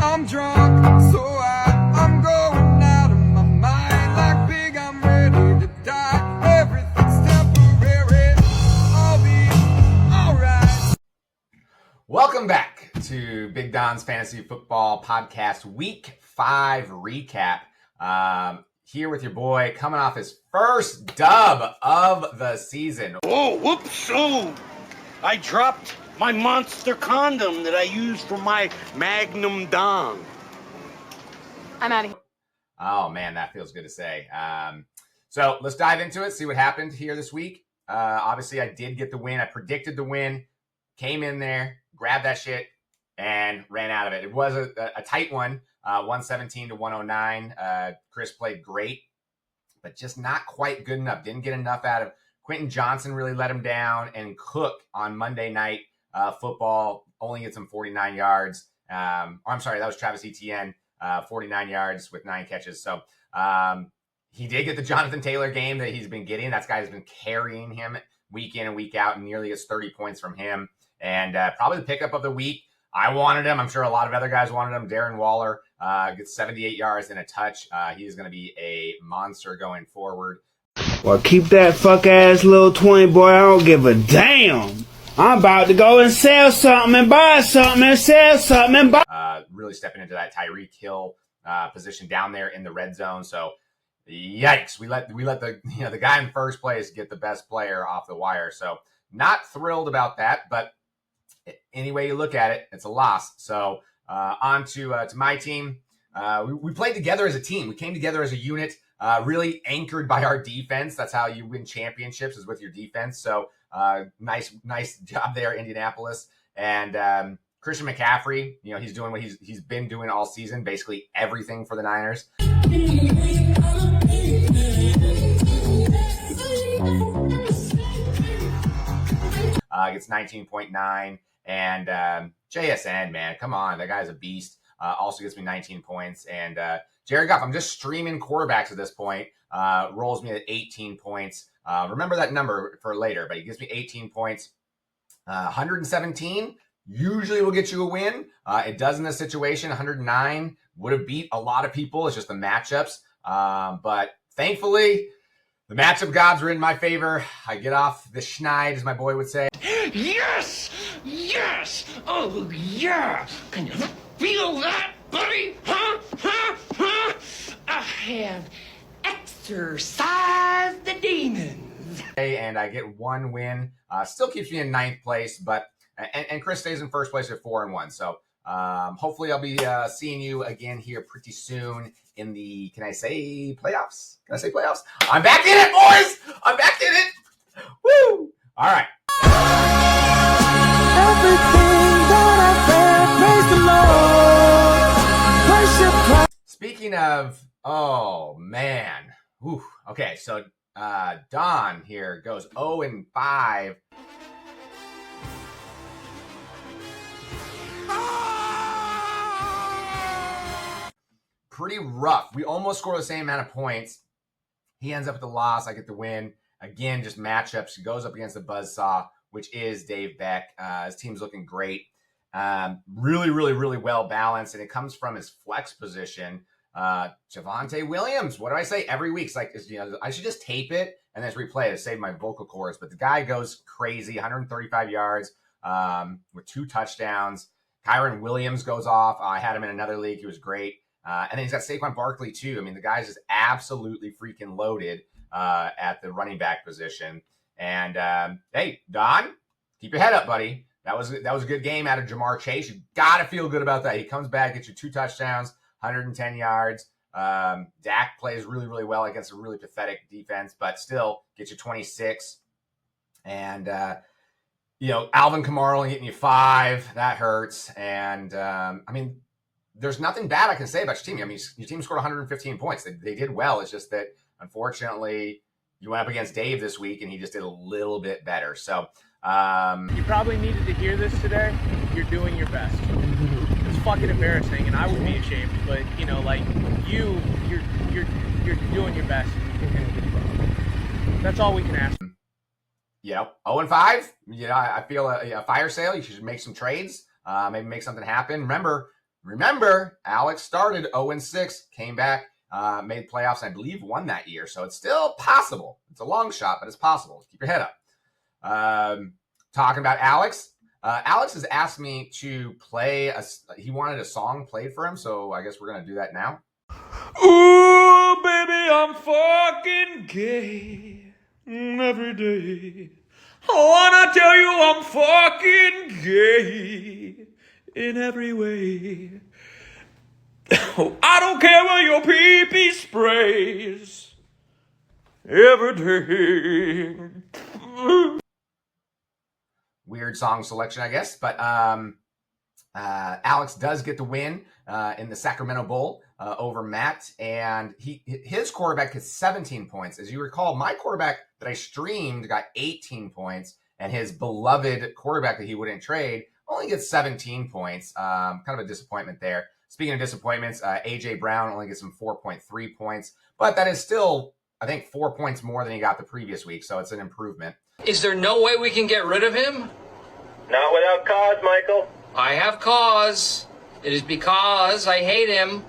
I'm drunk, so I'm going out of my mind. Like big, I'm ready to die. Everything's temporary. I'll be alright. Welcome back to Big Don's Fantasy Football Podcast Week 5 recap. Here with your boy, coming off his first dub of the season. Oh, whoops! Oh, I dropped my monster condom that I used for my Magnum Dong. I'm out of here. Oh, man, that feels good to say. So let's dive into it, see what happened here this week. Obviously, I did get the win. I predicted the win, came in there, grabbed that shit, and ran out of it. It was a tight one, 117 to 109. Chris played great, but just not quite good enough. Didn't get enough out of Quentin Johnson, really let him down, and Cook on Monday Night Football only gets him 49 yards. I'm sorry, that was Travis Etienne, 49 yards with 9 catches. So he did get the Jonathan Taylor game that he's been getting. That guy's been carrying him week in and week out, and nearly gets 30 points from him. And probably the pickup of the week. I wanted him. I'm sure a lot of other guys wanted him. Darren Waller gets 78 yards and a touch. He is going to be a monster going forward. Well, keep that fuck-ass little 20, boy. I don't give a damn. I'm about to go and sell something and buy something and sell something and buy. Really stepping into that Tyreek Hill position down there in the red zone. So, yikes. We let the guy in first place get the best player off the wire. So, not thrilled about that, but any way you look at it, it's a loss. So on to my team. We played together as a team. We came together as a unit, really anchored by our defense. That's how you win championships, is with your defense. So nice job there, Indianapolis. And Christian McCaffrey, he's doing what he's been doing all season, basically everything for the Niners. Gets 19.9. And JSN, man, come on. That guy's a beast. Also gets me 19 points. And Jared Goff, I'm just streaming quarterbacks at this point. Rolls me at 18 points. Remember that number for later, but he gives me 18 points. 117 usually will get you a win. It does in this situation. 109 would have beat a lot of people. It's just the matchups. But thankfully, the matchup gods were in my favor. I get off the schneid, as my boy would say. Yes! Yes! Oh, yeah! Can you feel that, buddy? Huh? Huh? Huh? I have exorcised the demons. And I get one win. Still keeps me in 9th place, but and Chris stays in first place at 4-1. So hopefully I'll be seeing you again here pretty soon in the, can I say playoffs? I'm back in it, boys! I'm back in it! Woo! All right. Speaking of, oh man. Whew. Okay, so Don here goes 0-5. Pretty rough. We almost score the same amount of points. He ends up with the loss. I get the win. Again, just matchups. He goes up against the buzzsaw, which is Dave Beck. His team's looking great. Really, really, really well balanced. And it comes from his flex position. Javonte Williams. What do I say every week? It's like, I should just tape it and then just replay it to save my vocal cords. But the guy goes crazy. 135 yards with 2 touchdowns. Kyron Williams goes off. I had him in another league. He was great. And then he's got Saquon Barkley, too. I mean, the guy's just absolutely freaking loaded at the running back position. And, hey, Don, keep your head up, buddy. That was a good game out of Jamar Chase. You got to feel good about that. He comes back, gets you 2 touchdowns, 110 yards. Dak plays really, really well against a really pathetic defense, but still gets you 26. And, Alvin Kamara only getting you 5. That hurts. And, there's nothing bad I can say about your team. I mean, your team scored 115 points. They did well. It's just that, unfortunately, you went up against Dave this week, and he just did a little bit better. So, you probably needed to hear this today. You're doing your best. It's fucking embarrassing, and I would be ashamed. But you're doing your best. That's all we can ask. 0-5. I feel a fire sale. You should make some trades. Maybe make something happen. Remember, remember, Alex started 0-6, came back, made playoffs, and I believe won that year. So it's still possible. It's a long shot, but it's possible. Keep your head up. Talking about Alex. Alex has asked me to play he wanted a song played for him, so I guess we're going to do that now. Ooh, baby, I'm fucking gay every day. I wanna tell you I'm fucking gay in every way. Oh, I don't care where your pee-pee sprays every day. Weird song selection, I guess, but Alex does get the win in the Sacramento Bowl over Matt, and his quarterback gets 17 points. As you recall, my quarterback that I streamed got 18 points, and his beloved quarterback that he wouldn't trade only gets 17 points. Kind of a disappointment there. Speaking of disappointments, A.J. Brown only gets him 4.3 points, but that is still, I think, 4 points more than he got the previous week, so it's an improvement. Is there no way we can get rid of him? Not without cause, Michael. I have cause. It is because I hate him.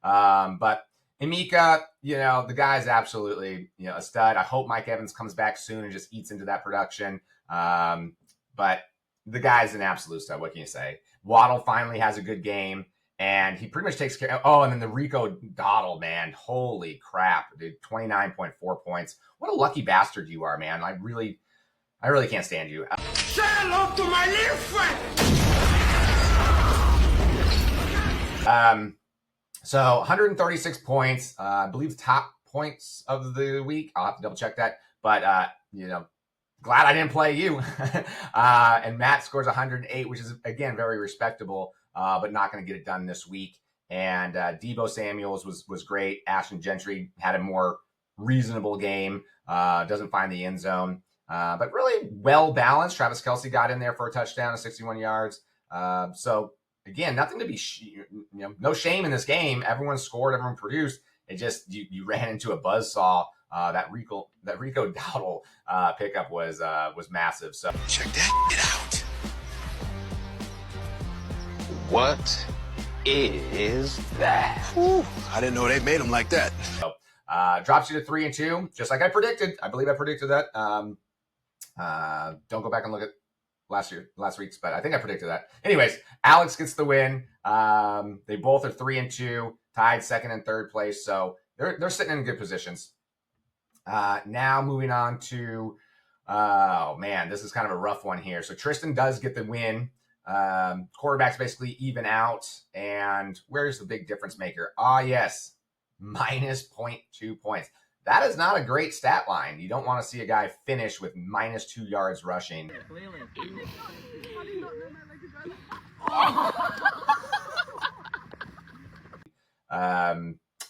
But Emeka, the guy's absolutely, a stud. I hope Mike Evans comes back soon and just eats into that production. But the guy's an absolute stud. What can you say? Waddle finally has a good game, and he pretty much takes care. Oh, and then the Rico Dowdle, man. Holy crap, dude. 29.4 points. What a lucky bastard you are, man. I really can't stand you. Say hello to my little friend. So 136 points, I believe top points of the week. I'll have to double check that, but glad I didn't play you. And Matt scores 108, which is again very respectable, but not going to get it done this week. And Deebo Samuels was great. Ashton Gentry had a more reasonable game. Doesn't find the end zone, but really well balanced. Travis Kelce got in there for a touchdown of 61 yards. So. Again, nothing to be, no shame in this game. Everyone scored, everyone produced. It just you ran into a buzzsaw. That Rico Dowdle pickup was massive. So Check that out. What is that? Whew, I didn't know they made them like that. drops you to 3-2, just like I predicted. I believe I predicted that. Don't go back and look at last week's, but I think I predicted that. Anyways, Alex gets the win. They both are 3-2, tied second and third place, so they're sitting in good positions. Now moving on to, oh man, this is kind of a rough one here. So Tristan does get the win. Quarterbacks basically even out, and where's the big difference maker? Yes, minus 0.2 points. That is not a great stat line. You don't want to see a guy finish with minus 2 yards rushing.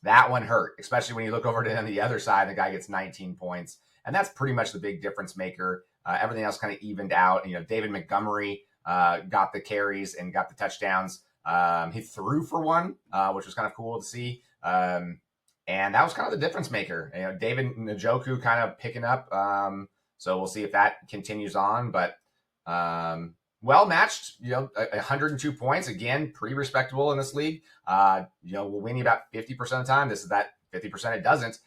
That one hurt, especially when you look over to on the other side, the guy gets 19 points. And that's pretty much the big difference maker. Everything else kind of evened out. You know, David Montgomery got the carries and got the touchdowns. He threw for one, which was kind of cool to see. And that was kind of the difference maker. You know, David Njoku kind of picking up. So we'll see if that continues on. But well matched, you know, 102 points. Again, pretty respectable in this league. You know, will win you about 50% of the time. This is that 50% it doesn't.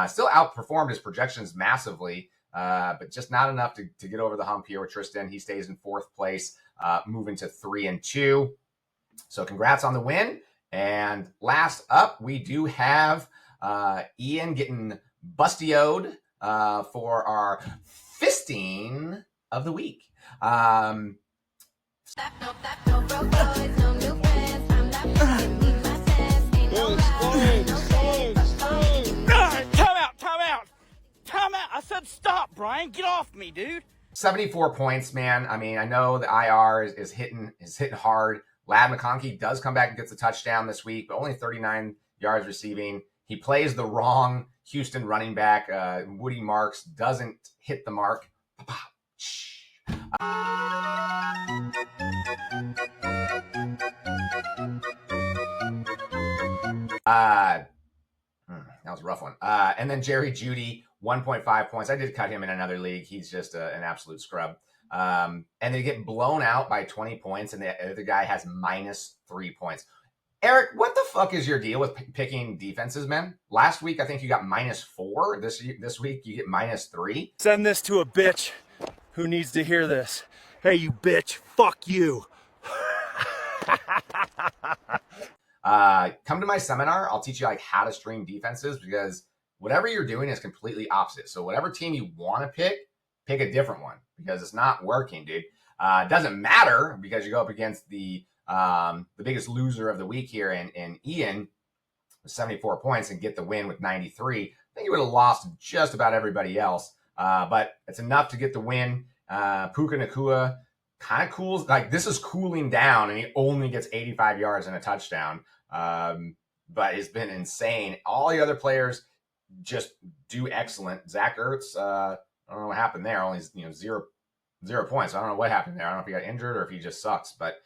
Still outperformed his projections massively, but just not enough to get over the hump here with Tristan. He stays in fourth place, moving to 3-2. So congrats on the win. And last up, we do have Ian getting bustioed for our fisting of the week. Time out. I said stop, Brian. Get off me, dude. 74 points, man. I mean, I know the IR is hitting hard. Ladd McConkey does come back and gets a touchdown this week, but only 39 yards receiving. He plays the wrong Houston running back. Woody Marks doesn't hit the mark. That was a rough one. And then Jerry Jeudy, 1.5 points. I did cut him in another league. He's just an absolute scrub. And they get blown out by 20 points, and the other guy has minus 3 points. Eric, what the fuck is your deal with picking defenses, man? Last week, I think you got -4. This week, you get -3. Send this to a bitch who needs to hear this. Hey, you bitch, fuck you. Come to my seminar. I'll teach you like how to stream defenses, because whatever you're doing is completely opposite. So whatever team you want to pick a different one, because it's not working, dude. It doesn't matter, because you go up against the biggest loser of the week here in Ian with 74 points and get the win with 93. I think you would have lost just about everybody else. But it's enough to get the win. Puka Nacua kind of cools. Like, this is cooling down, and he only gets 85 yards and a touchdown. But it's been insane. All the other players just do excellent. Zach Ertz, I don't know what happened there. Only 0 points. I don't know what happened there. I don't know if he got injured or if he just sucks. But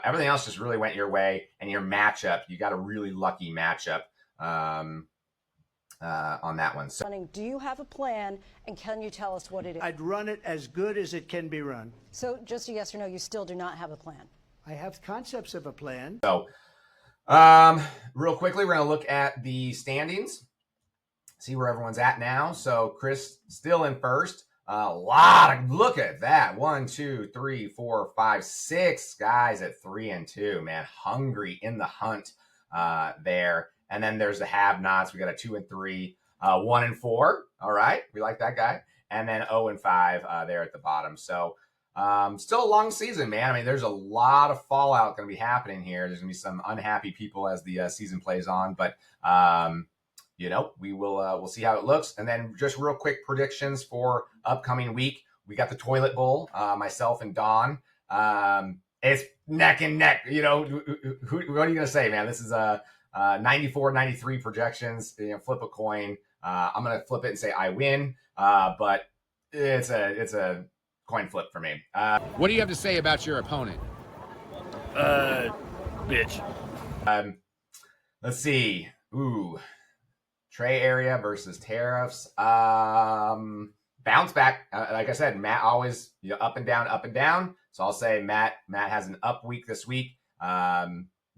everything else just really went your way. And your matchup, you got a really lucky matchup on that one. So, Do you have a plan, and can you tell us what it is? I'd run it as good as it can be run. So just a yes or no, you still do not have a plan? I have concepts of a plan. So, real quickly, we're going to look at the standings, see where everyone's at now. So Chris still in first. Look at that. 1, 2, 3, 4, 5, 6 guys at 3 and 2, man. Hungry in the hunt there. And then there's the have-nots. We got a 2 and 3, 1 and 4. All right. We like that guy. And then 0 and 5 there at the bottom. So still a long season, man. I mean, there's a lot of fallout going to be happening here. There's going to be some unhappy people as the season plays on. But, we'll see how it looks. And then just real quick predictions for upcoming week. We got the Toilet Bowl, myself and Don. It's neck and neck. What are you going to say, man? This is 94, 93 projections. Flip a coin. I'm going to flip it and say I win. But it's a coin flip for me. What do you have to say about your opponent? Bitch. Let's see. Trey Area versus Tariffs. Bounce back. Like I said, Matt always up and down. So I'll say Matt has an up week this week.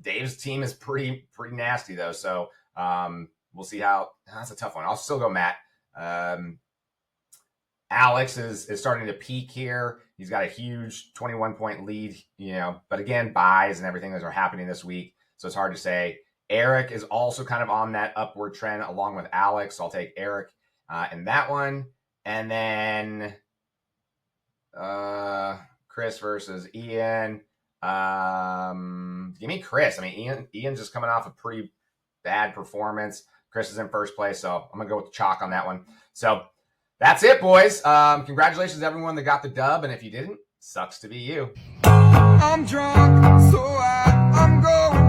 Dave's team is pretty nasty though. So we'll see how. That's a tough one. I'll still go Matt. Alex is starting to peak here. He's got a huge 21-point lead, but again, buys and everything that are happening this week. So it's hard to say. Eric is also kind of on that upward trend along with Alex. So I'll take Eric in that one. And then Chris versus Ian. Give me Chris. I mean, Ian's just coming off a pretty bad performance. Chris is in first place, so I'm going to go with the chalk on that one. So that's it, boys. Congratulations to everyone that got the dub. And if you didn't, sucks to be you. I'm drunk, so I'm going